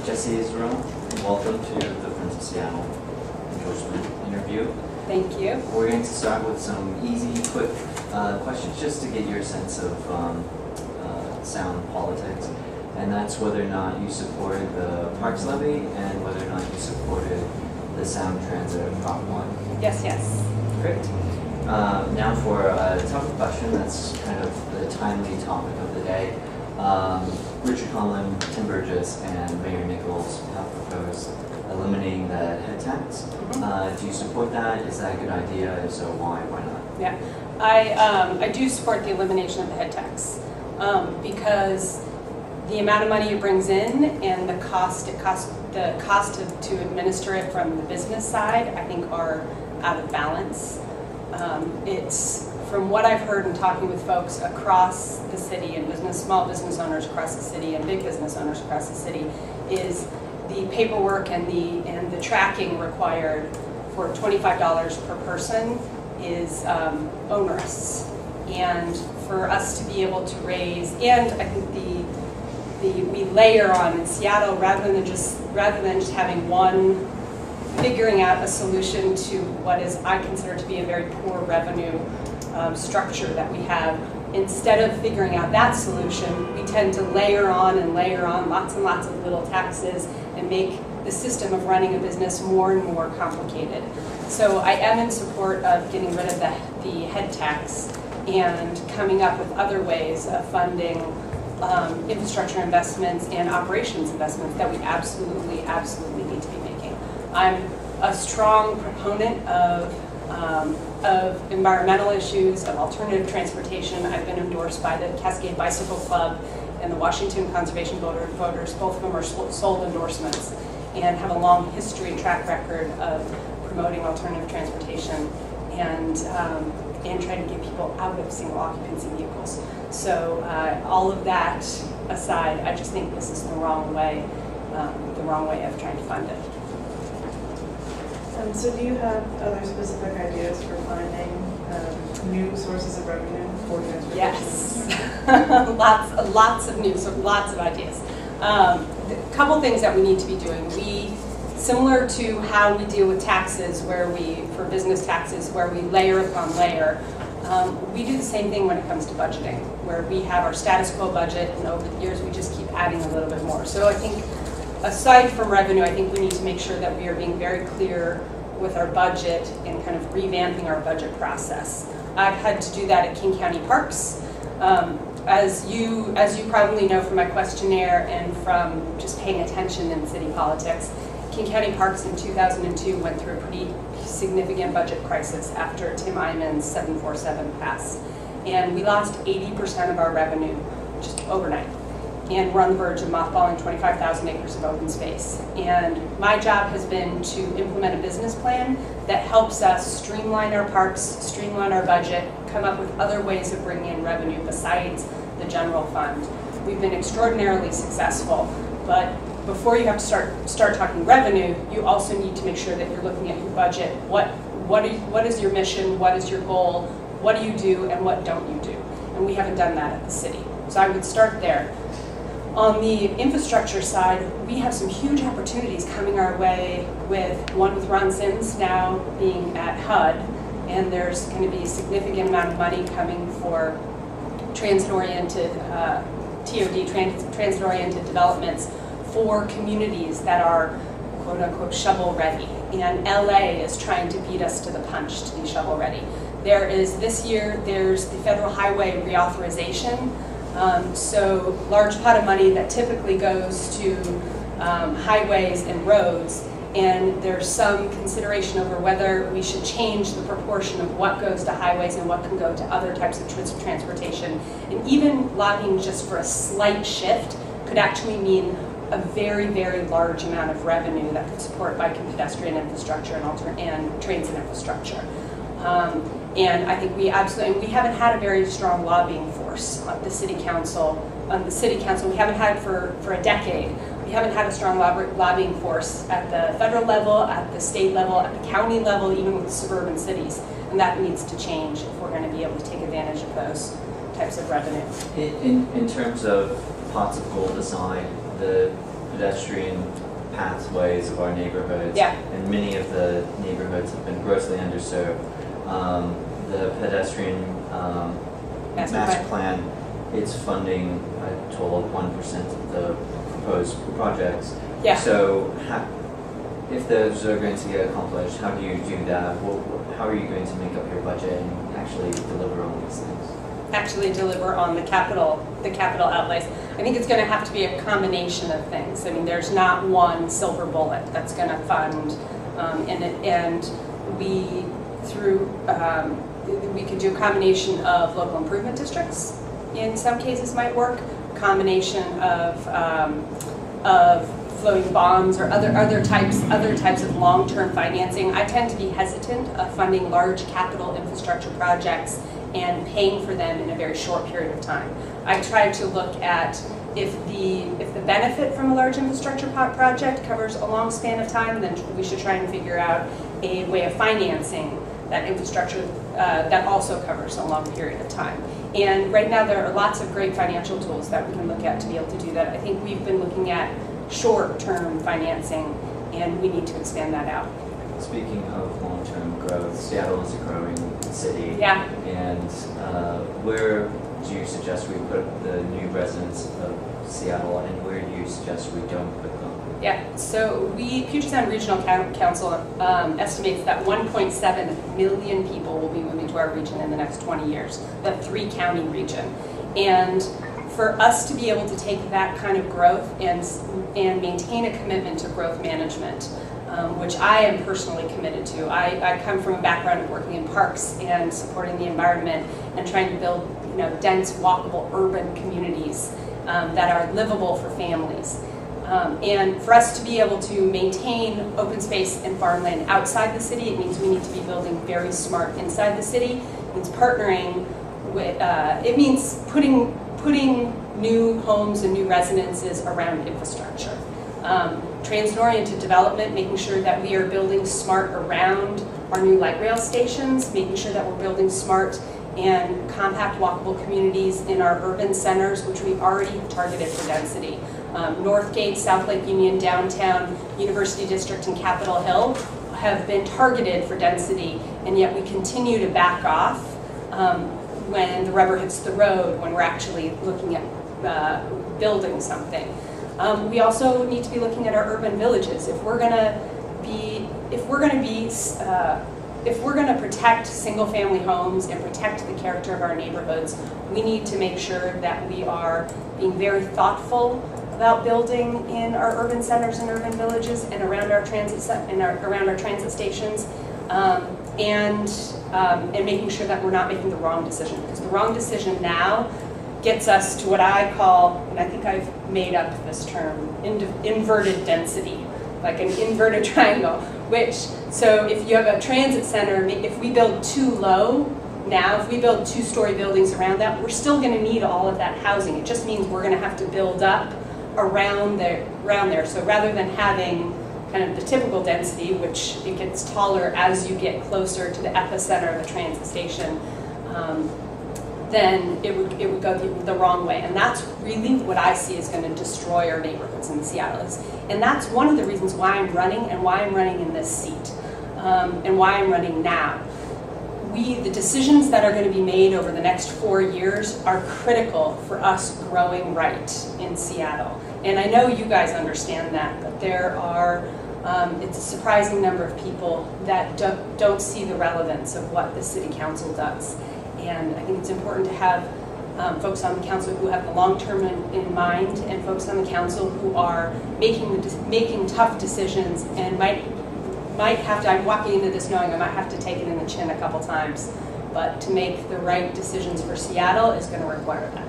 Jessie Israel, welcome to the Friends of Seattle endorsement interview. Thank you. We're going to start with some easy, quick questions just to get your sense of sound politics. And that's whether or not you supported the Parks Levy and whether or not you supported the Sound Transit Prop 1. Yes, yes. Great. Now for a tough question that's kind of the timely topic of the day. Richard Conlon, Tim Burgess, and Mayor Nichols have proposed eliminating the head tax. Do you support that? Is that a good idea? If so, why? Why not? Yeah, I do support the elimination of the head tax because the amount of money it brings in and the cost to administer it from the business side, I think, are out of balance. It's from what I've heard in talking with folks across the city and small business owners across the city and big business owners across the city, is the paperwork and the tracking required for $25 per person is onerous. And for us to be able to raise, and I think we layer on in Seattle rather than just having one, figuring out a solution to what is I consider to be a very poor revenue structure that we have. Instead of figuring out that solution, we tend to layer on lots and lots of little taxes and make the system of running a business more and more complicated. So I am in support of getting rid of the head tax and coming up with other ways of funding infrastructure investments and operations investments that we absolutely need to be making. I'm a strong proponent of environmental issues, of alternative transportation. I've been endorsed by the Cascade Bicycle Club and the Washington Conservation Voters. Both of them are sold endorsements and have a long history and track record of promoting alternative transportation and trying to get people out of single occupancy vehicles. So all of that aside, I just think this is the wrong way of trying to fund it. So do you have other specific ideas for finding new sources of revenue for transportation? Yes, lots of ideas. A couple things that we need to be doing. Similar to how we deal with taxes, for business taxes, where we layer upon layer, we do the same thing when it comes to budgeting, where we have our status quo budget, and over the years we just keep adding a little bit more. So I think, aside from revenue, I think we need to make sure that we are being very clear with our budget and kind of revamping our budget process. I've had to do that at King County Parks. As you probably know from my questionnaire and from just paying attention in city politics, King County Parks in 2002 went through a pretty significant budget crisis after Tim Iman's 747 passed. And we lost 80% of our revenue just overnight. And we're on the verge of mothballing 25,000 acres of open space. And my job has been to implement a business plan that helps us streamline our parks, streamline our budget, come up with other ways of bringing in revenue besides the general fund. We've been extraordinarily successful, but before you have to start talking revenue, you also need to make sure that you're looking at your budget. What is your mission? What is your goal? What do you do and what don't you do? And we haven't done that at the city. So I would start there. On the infrastructure side, we have some huge opportunities coming our way with Ron Sims now being at HUD, and there's going to be a significant amount of money coming for transit-oriented transit-oriented developments for communities that are quote-unquote shovel-ready. And LA is trying to beat us to the punch to be shovel-ready. This year, there's the federal highway reauthorization. So large pot of money that typically goes to highways and roads, and there's some consideration over whether we should change the proportion of what goes to highways and what can go to other types of transportation. And even lobbying just for a slight shift could actually mean a very, very large amount of revenue that could support bike and pedestrian infrastructure and transit infrastructure. And I think we haven't had a very strong lobbying force on the city council. We haven't had for a decade. We haven't had a strong lobbying force at the federal level, at the state level, at the county level, even with suburban cities. And that needs to change if we're going to be able to take advantage of those types of revenue. In terms of pots of gold aside, the pedestrian pathways of our neighborhoods. Yeah. And many of the neighborhoods have been grossly underserved. The pedestrian master plan, it's funding a total of 1% of the proposed projects. Yeah. So if those are going to get accomplished, how do you do that? How are you going to make up your budget and actually deliver on these things? Actually deliver on the capital outlays. I think it's going to have to be a combination of things. I mean, there's not one silver bullet that's going to fund, and we could do a combination of local improvement districts. In some cases, might work. Combination of floating bonds or other types of long-term financing. I tend to be hesitant of funding large capital infrastructure projects and paying for them in a very short period of time. I try to look at if the benefit from a large infrastructure project covers a long span of time, then we should try and figure out a way of financing that infrastructure that also covers a long period of time. And right now there are lots of great financial tools that we can look at to be able to do that. I think we've been looking at short-term financing, and we need to expand that out. Speaking of long-term growth, Seattle is a growing city. Yeah. And where do you suggest we put the new residents of Seattle, and where do you suggest we don't put them? Yeah, so Puget Sound Regional Council estimates that 1.7 million people will be moving to our region in the next 20 years, the 3-county region. And for us to be able to take that kind of growth and maintain a commitment to growth management, which I am personally committed to. I come from a background of working in parks and supporting the environment and trying to build, dense, walkable urban communities that are livable for families. And for us to be able to maintain open space and farmland outside the city, it means we need to be building very smart inside the city. It means partnering with, it means putting new homes and new residences around infrastructure. Transit-oriented development, making sure that we are building smart around our new light rail stations, making sure that we're building smart and compact walkable communities in our urban centers, which we've already targeted for density. Northgate, South Lake Union, downtown, University District, and Capitol Hill have been targeted for density, and yet we continue to back off when the rubber hits the road, when we're actually looking at building something. We also need to be looking at our urban villages. If we're going to protect single-family homes and protect the character of our neighborhoods, we need to make sure that we are being very thoughtful about building in our urban centers and urban villages and around our transit stations, and making sure that we're not making the wrong decision, because the wrong decision now gets us to what I call, and I think I've made up this term, inverted density, like an inverted triangle, so if you have a transit center, if we build too low now, if we build 2-story buildings around that, we're still going to need all of that housing. It just means we're going to have to build up around there. So rather than having kind of the typical density, which it gets taller as you get closer to the epicenter of the transit station, then it would go the wrong way. And that's really what I see is going to destroy our neighborhoods in Seattle. And that's one of the reasons why I'm running and why I'm running in this seat, and why I'm running now. The decisions that are going to be made over the next 4 years are critical for us growing right in Seattle. And I know you guys understand that, but there are, it's a surprising number of people that don't see the relevance of what the City Council does. And I think it's important to have folks on the council who have the long term in mind, and folks on the council who are making tough decisions and might have to, I'm walking into this knowing I might have to take it in the chin a couple times, but to make the right decisions for Seattle is going to require that.